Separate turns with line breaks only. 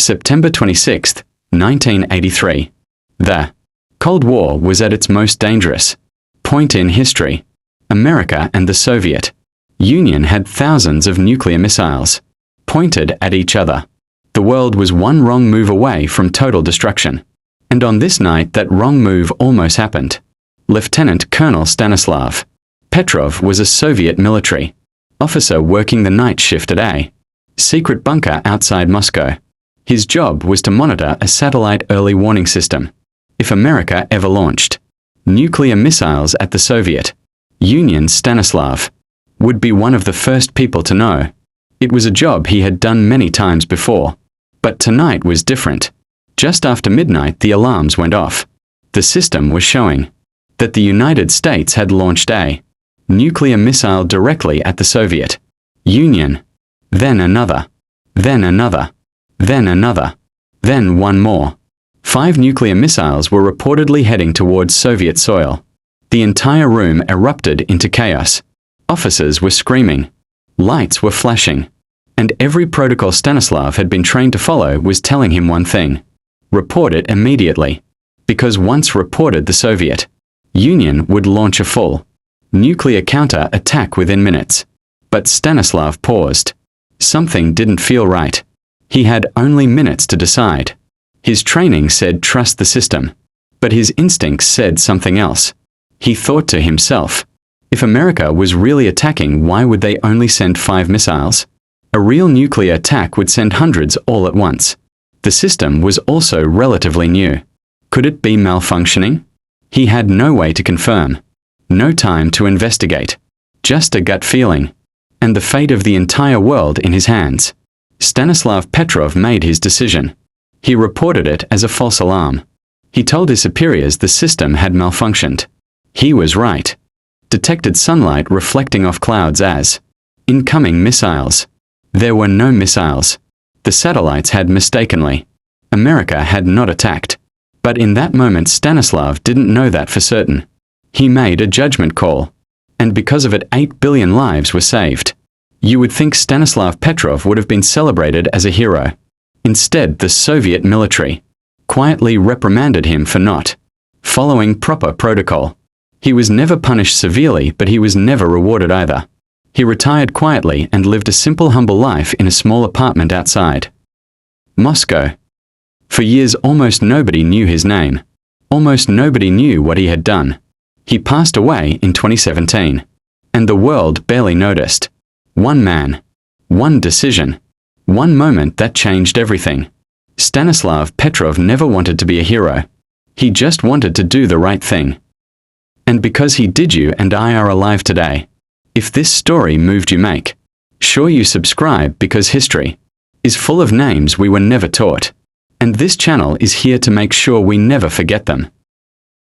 September 26, 1983. The Cold War was at its most dangerous point in history. America and the Soviet Union had thousands of nuclear missiles pointed at each other. The world was one wrong move away from total destruction. And on this night that wrong move almost happened. Lieutenant Colonel Stanislav Petrov was a Soviet military officer working the night shift at a secret bunker outside Moscow. His job was to monitor a satellite early warning system. If America ever launched nuclear missiles at the Soviet Union, Stanislav would be one of the first people to know. It was a job he had done many times before. But tonight was different. Just after midnight the alarms went off. The system was showing that the United States had launched a nuclear missile directly at the Soviet Union. Then another. Then another. Then another. Then one more. 5 nuclear missiles were reportedly heading towards Soviet soil. The entire room erupted into chaos. Officers were screaming. Lights were flashing. And every protocol Stanislav had been trained to follow was telling him one thing. Report it immediately. Because once reported, the Soviet Union would launch a full nuclear counter-attack within minutes. But Stanislav paused. Something didn't feel right. He had only minutes to decide. His training said trust the system. But his instincts said something else. He thought to himself, if America was really attacking, why would they only send 5 missiles? A real nuclear attack would send hundreds all at once. The system was also relatively new. Could it be malfunctioning? He had no way to confirm. No time to investigate. Just a gut feeling. And the fate of the entire world in his hands. Stanislav Petrov made his decision. He reported it as a false alarm. He told his superiors the system had malfunctioned. He was right. Detected sunlight reflecting off clouds as incoming missiles. There were no missiles. The satellites had mistakenly. America had not attacked. But in that moment Stanislav didn't know that for certain. He made a judgment call. And because of it 8 billion lives were saved. You would think Stanislav Petrov would have been celebrated as a hero. Instead, the Soviet military quietly reprimanded him for not following proper protocol. He was never punished severely, but he was never rewarded either. He retired quietly and lived a simple, humble life in a small apartment outside Moscow. For years almost nobody knew his name. Almost nobody knew what he had done. He passed away in 2017. And the world barely noticed. One man. One decision. One moment that changed everything. Stanislav Petrov never wanted to be a hero. He just wanted to do the right thing. And because he did, you and I are alive today. If this story moved you, make sure you subscribe, because history is full of names we were never taught. And this channel is here to make sure we never forget them.